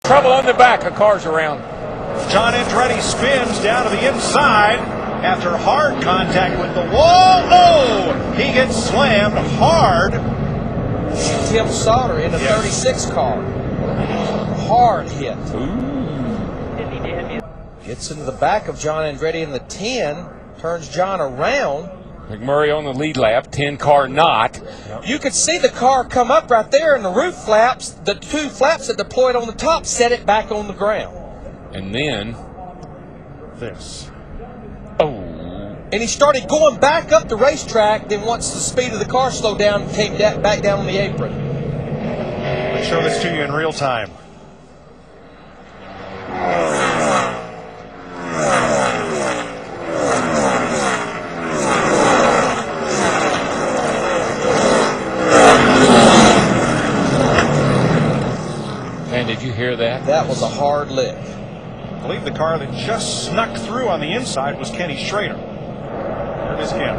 Trouble on the back of cars around. John Andretti spins down to the inside after hard contact with the wall. Oh, he gets slammed hard. Tim Sauter in a 36 car. Hard hit. Gets into the back of John Andretti in the 10. Turns John around. McMurray on the lead lap, 10 car not. You could see the car come up right there, and the roof flaps, the two flaps that deployed on the top, set it back on the ground. And then this. Oh. And he started going back up the racetrack. Then once the speed of the car slowed down, came back down on the apron. I'll show this to you in real time. And did you hear that? That was a hard lick. I believe the car that just snuck through on the inside was Kenny Schrader. There it is, Ken.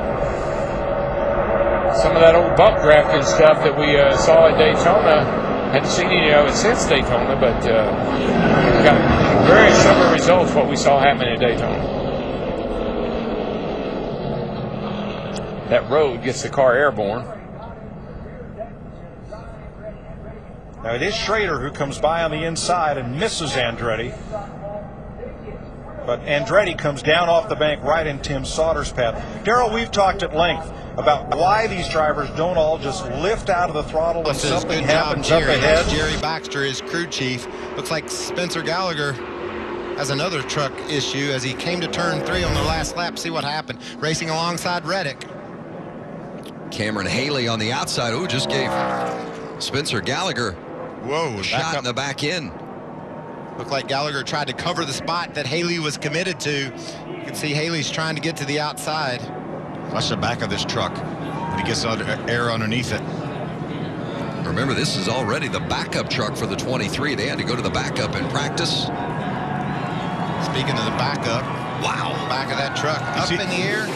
Some of that old bump drafting stuff that we saw at Daytona. Hadn't seen any of it since Daytona, but got very similar results what we saw happen at Daytona. That road gets the car airborne. Now it is Schrader who comes by on the inside and misses Andretti. But Andretti comes down off the bank right in Tim Sauter's path. Darrell, we've talked at length about why these drivers don't all just lift out of the throttle when something happens up ahead. That's Jerry Baxter, his crew chief. Looks like Spencer Gallagher has another truck issue as he came to turn 3 on the last lap. See what happened. Racing alongside Reddick. Cameron Haley on the outside. Oh, just gave Spencer Gallagher a shot in the back end. Looked like Gallagher tried to cover the spot that Haley was committed to. You can see Haley's trying to get to the outside. Watch the back of this truck when he gets air underneath it. Remember, this is already the backup truck for the 23. They had to go to the backup in practice. Speaking of the backup, wow, back of that truck up in the air.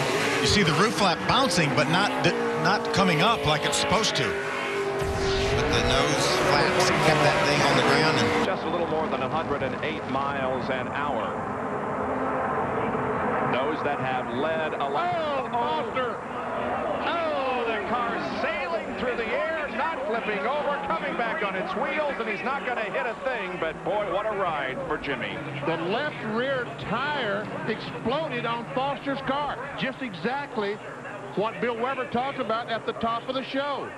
You see the roof flap bouncing, but not coming up like it's supposed to. But the nose flaps kept that thing on the ground. And just a little more than 108 miles an hour. Those that have led along. Foster. Oh, the car's sailing through the air, not flipping over, coming back on its wheels, and he's not going to hit a thing, but boy, what a ride for Jimmy. The left rear tire exploded on Foster's car. Just exactly what Bill Weber talked about at the top of the show.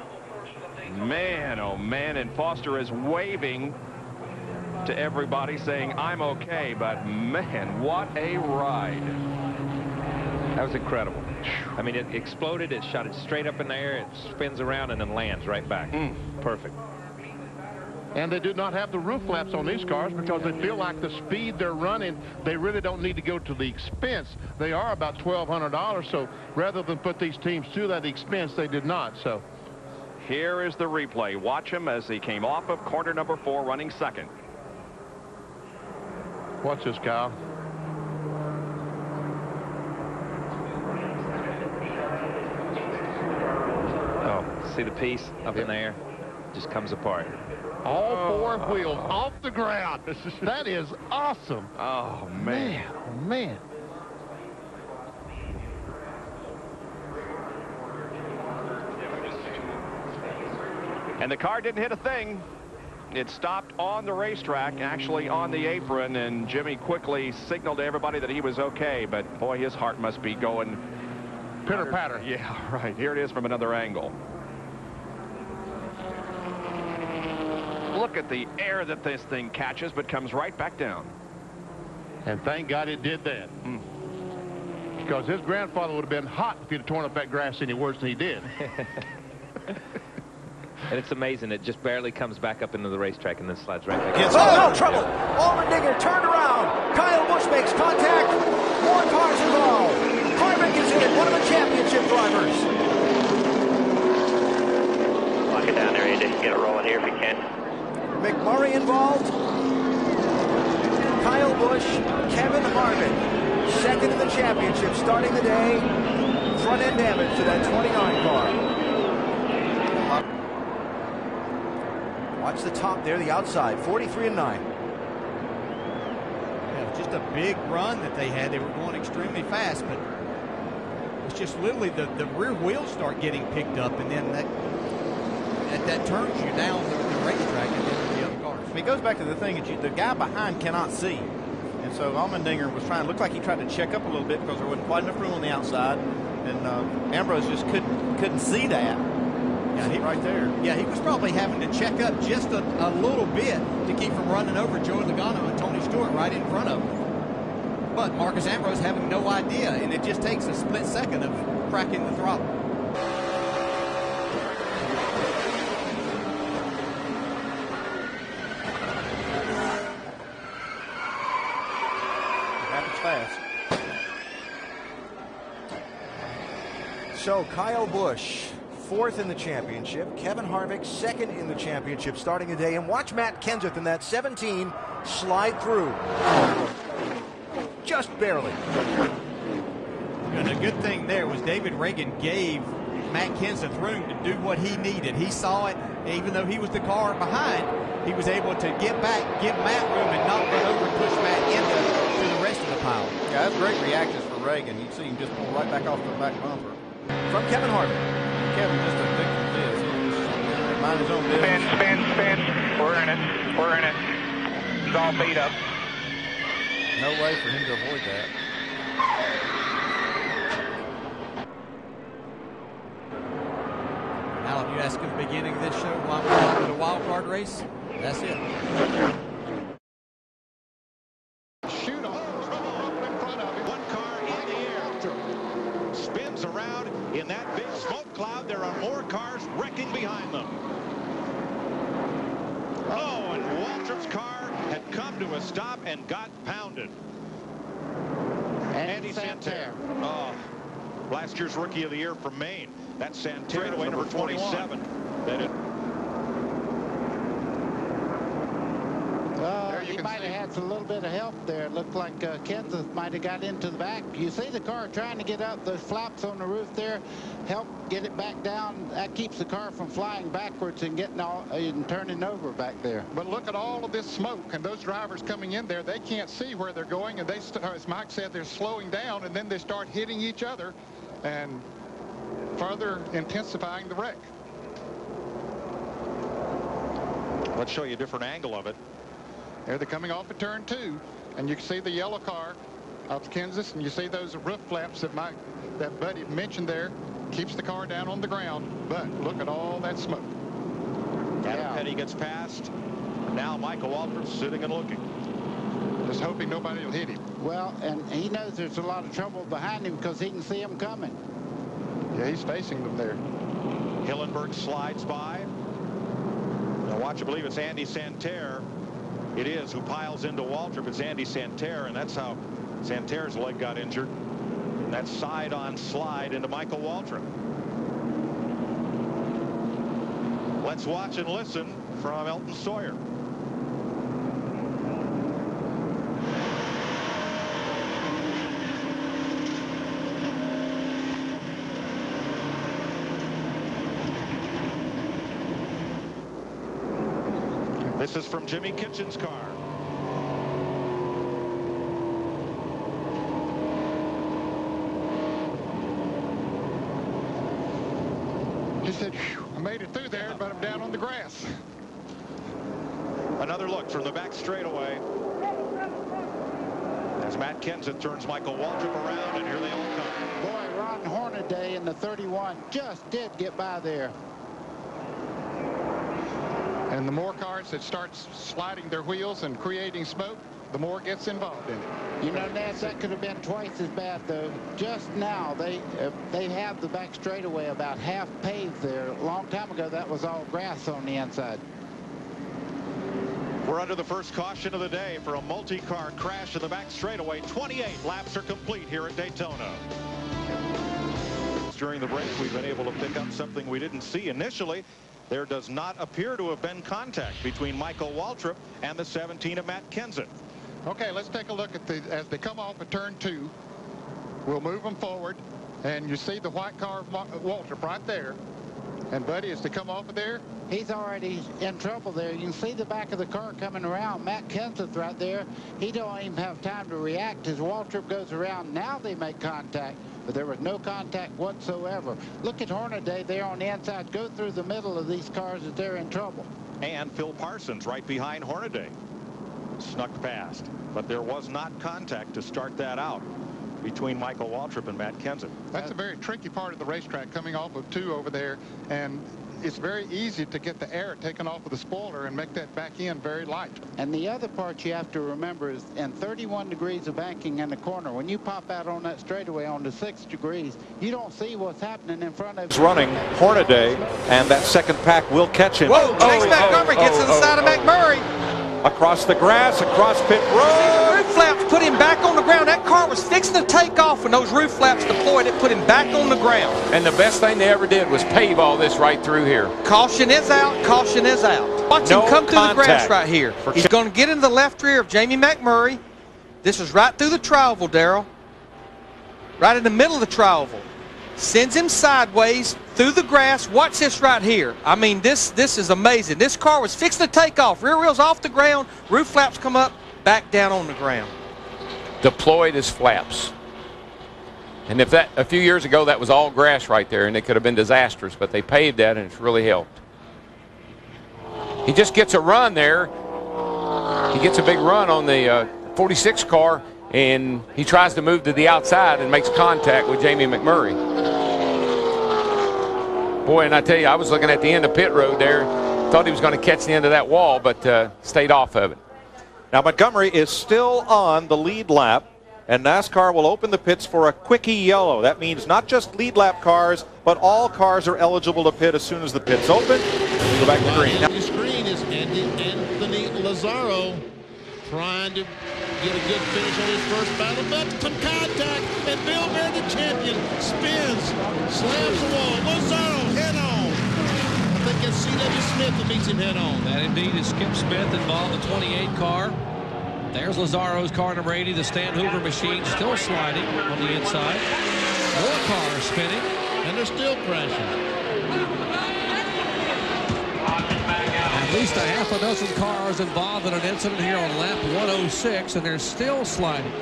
Man, oh man, and Foster is waving to everybody saying, I'm okay, but man, what a ride. That was incredible. I mean, it exploded, it shot it straight up in the air, it spins around and then lands right back. Perfect. And they do not have the roof flaps on these cars because they feel like the speed they're running, they really don't need to go to the expense. They are about $1,200, so rather than put these teams to that expense, they did not. So here is the replay. Watch him as he came off of corner number 4, running second. Watch this, Kyle. Oh, see the piece up in the air? Just comes apart. All 4 wheels off the ground. That is awesome. Oh, man. Oh, man. And the car didn't hit a thing. It stopped on the racetrack, actually on the apron, and Jimmy quickly signaled to everybody that he was okay, but boy, his heart must be going pitter-patter. Yeah, right. Here it is from another angle. Look at the air that this thing catches, but comes right back down. And thank God it did that. Because his grandfather would have been hot if he'd have torn up that grass any worse than he did. And it's amazing. It just barely comes back up into the racetrack and then slides right back. No trouble. Allmendinger turned around. Kyle Busch makes contact. More cars involved. Harvick is in it, one of the championship drivers. Lock it down there, Andy. Get it rolling here if you can. McMurray involved. Kyle Busch, Kevin Harvick, second in the championship, starting the day. Front end damage to that 29 car. Watch the top there, the outside, 43 and 9. Yeah, just a big run that they had. They were going extremely fast, but it's just literally the rear wheels start getting picked up, and then that turns you down the racetrack and then the other cars. I mean, it goes back to the thing that the guy behind cannot see. And so Allmendinger was looked like he tried to check up a little bit because there wasn't quite enough room on the outside. And Ambrose just couldn't see that. Yeah, he right there. Yeah, he was probably having to check up just a little bit to keep from running over Joey Logano and Tony Stewart right in front of him. But Marcus Ambrose having no idea, and it just takes a split second of cracking the throttle. Fast. So Kyle Busch, 4th in the championship. Kevin Harvick, 2nd in the championship starting today. And watch Matt Kenseth in that 17 slide through. Just barely. And the good thing there was David Reagan gave Matt Kenseth room to do what he needed. He saw it, even though he was the car behind, he was able to get back, give Matt room, and not run over and push Matt into the rest of the pile. Yeah, that's great reactions for Reagan. You see him just pull right back off the back bumper. From Kevin Harvick. Kevin just a victim of this. He's just mind his own business. Spin. We're in it. It's all beat up. No way for him to avoid that. Now, if you ask at the beginning of this show why we're going to the wild card race, that's it. Shoot off, trouble open in front of him. One car in the air. Spins around in that big smoke cloud. There are more cars wrecking behind them. Oh, and Waltrip's car had come to a stop and got pounded. Andy Santerre. Oh, last year's Rookie of the Year from Maine. That's Santerre, number 27. He might have had a little bit of help there. It looked like Kenseth might have got into the back. You see the car trying to get up. Those flaps on the roof there help get it back down. That keeps the car from flying backwards and getting and turning over back there. But look at all of this smoke, and those drivers coming in there, they can't see where they're going, and they, as Mike said, they're slowing down, and then they start hitting each other and further intensifying the wreck. Let's show you a different angle of it. There they're coming off of turn 2, and you can see the yellow car of Kansas, and you see those roof flaps that Buddy mentioned there. Keeps the car down on the ground, but look at all that smoke. Adam Petty gets past. Now Michael Waltrip sitting and looking. Just hoping nobody will hit him. Well, and he knows there's a lot of trouble behind him because he can see them coming. Yeah, he's facing them there. Hillenberg slides by. Now watch, I believe it's Andy Santerre. It is who piles into Waltrip. It's Andy Santerre, and that's how Santerre's leg got injured. And that side-on slide into Michael Waltrip. Let's watch and listen from Elton Sawyer. This is from Jimmy Kitchen's car. He said, I made it through there, but I'm down on the grass. Another look from the back straightaway. As Matt Kenseth turns Michael Waltrip around, and here they all come. Boy, Ron Hornaday in the 31 just did get by there. And the more cars that start sliding their wheels and creating smoke, the more gets involved in it. You know, Nance, that could have been twice as bad, though. Just now, they have the back straightaway about half paved there. A long time ago, that was all grass on the inside. We're under the first caution of the day for a multi-car crash in the back straightaway. 28 laps are complete here at Daytona. During the break, we've been able to pick up something we didn't see initially. There does not appear to have been contact between Michael Waltrip and the 17 of Matt Kenseth. Okay, let's take a look at as they come off of turn 2. We'll move them forward, and you see the white car of Waltrip right there. And Buddy, as they come off of there, He's already in trouble there. You can see the back of the car coming around. Matt Kenseth right there. He don't even have time to react as Waltrip goes around. Now they make contact, but there was no contact whatsoever. Look at Hornaday there on the inside. Go through the middle of these cars as they're in trouble. And Phil Parsons right behind Hornaday. Snuck past, but there was not contact to start that out between Michael Waltrip and Matt Kenseth. That's a very tricky part of the racetrack, coming off of 2 over there, and it's very easy to get the air taken off of the spoiler and make that back end very light. And the other part you have to remember is in 31 degrees of banking in the corner, when you pop out on that straightaway on the 6 degrees, you don't see what's happening in front of you. He's running Hornaday, and that second pack will catch him. Whoa, Chase Montgomery gets to the side of McMurray. Across the grass, across pit road. Roof flaps put him back on the ground. That car was fixing to take off when those roof flaps deployed. It put him back on the ground. And the best thing they ever did was pave all this right through here. Caution is out. Caution is out. Watch him come through the grass right here. He's going to get into the left rear of Jamie McMurray. This is right through the tri-oval, Darrell. Right in the middle of the tri-oval. Sends him sideways through the grass. Watch this right here. I mean, this is amazing. This car was fixing to take off. Rear wheels off the ground. Roof flaps come up, back down on the ground. Deployed as flaps. And if that, a few years ago, that was all grass right there, and it could have been disastrous, but they paved that, and it's really helped. He just gets a run there. He gets a big run on the 46 car, and he tries to move to the outside and makes contact with Jamie McMurray. Boy, and I tell you, I was looking at the end of pit road there. Thought he was going to catch the end of that wall, but stayed off of it. Now Montgomery is still on the lead lap, and NASCAR will open the pits for a quickie yellow. That means not just lead lap cars, but all cars are eligible to pit as soon as the pits open. And we go back to green. On the screen is Anthony Lazzaro trying to get a good finish on his first battle, but some contact, and Bill Baird, the champion, spins, slams the wall. Lazzaro head on. I think it's C.W. Smith that meets him head on. That indeed is Skip Smith involved in the 28 car. There's Lazzaro's car number 80, the Stan Hoover machine, still sliding on the inside. More cars spinning, and they're still crashing. At least a half a dozen cars involved in an incident here on lap 106, and they're still sliding.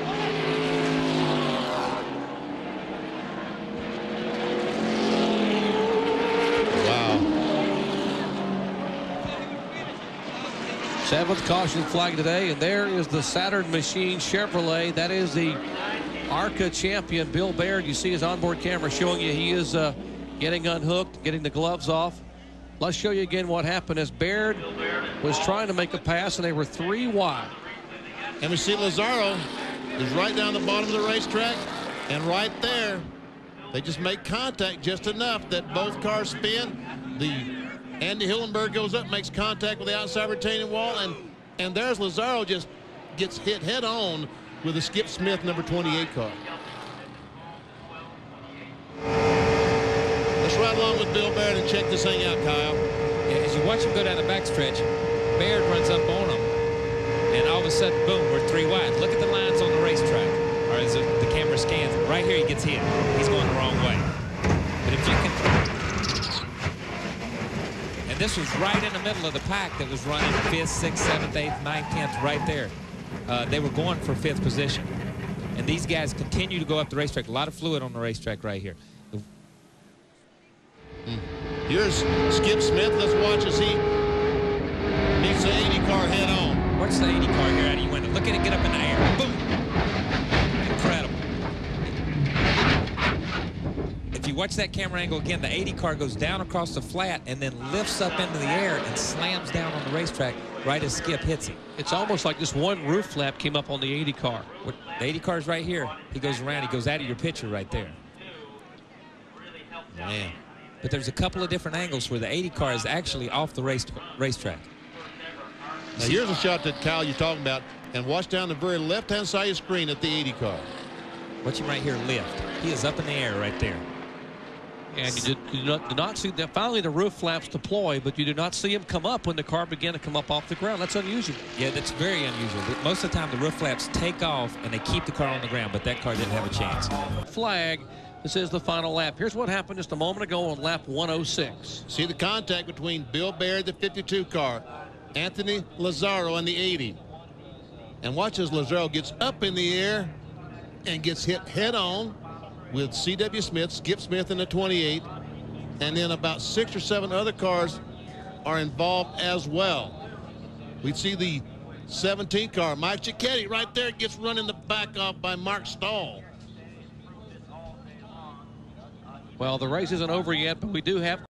Wow. 7th caution flag today, and there is the Saturn Machine Chevrolet. That is the ARCA champion, Bill Baird. You see his onboard camera showing you he is getting unhooked, getting the gloves off. Let's show you again what happened as Baird was trying to make a pass, and they were 3 wide. And we see Lazzaro is right down the bottom of the racetrack, and right there, they just make contact just enough that both cars spin. Andy Hillenberg goes up, makes contact with the outside retaining wall, and there's Lazzaro, just gets hit head on with the Skip Smith number 28 car. Let's ride along with Bill Baird and check this thing out, Kyle. As you watch him go down the backstretch, Baird runs up on him, and all of a sudden, boom, we're 3 wide. Look at the lines on the racetrack, or as the camera scans it. Right here, he gets hit. He's going the wrong way. But if you can... And this was right in the middle of the pack that was running 5th, 6th, 7th, 8th, 9th, 10th, right there. They were going for 5th position. And these guys continue to go up the racetrack. A lot of fluid on the racetrack right here. Here's Skip Smith. Let's watch as he meets the 80 car head on. Watch the 80 car here out of your window. Look at it get up in the air. Boom. Incredible. If you watch that camera angle again, the 80 car goes down across the flat and then lifts up into the air and slams down on the racetrack right as Skip hits him. It's almost like this one roof flap came up on the 80 car. The 80 car is right here. He goes around. He goes out of your picture right there. Man. But there's a couple of different angles where the 80 car is actually off the racetrack. Now here's a shot that, Kyle, you're talking about, and watch down the very left-hand side of your screen at the 80 car. Watch him right here lift. He is up in the air right there. And you do not see that. Finally, the roof flaps deploy, but you do not see him come up when the car began to come up off the ground. That's unusual. Yeah, that's very unusual. Most of the time, the roof flaps take off and they keep the car on the ground, but that car didn't have a chance. Flag This is the final lap. Here's what happened just a moment ago on lap 106. See the contact between Bill Baird, the 52 car, Anthony Lazzaro on the 80. And watch as Lazzaro gets up in the air and gets hit head on with C.W. Smith, Skip Smith in the 28. And then about 6 or 7 other cars are involved as well. We see the 17 car, Mike Cicchetti right there, gets run in the back off by Mark Stahl. Well, the race isn't over yet, but we do have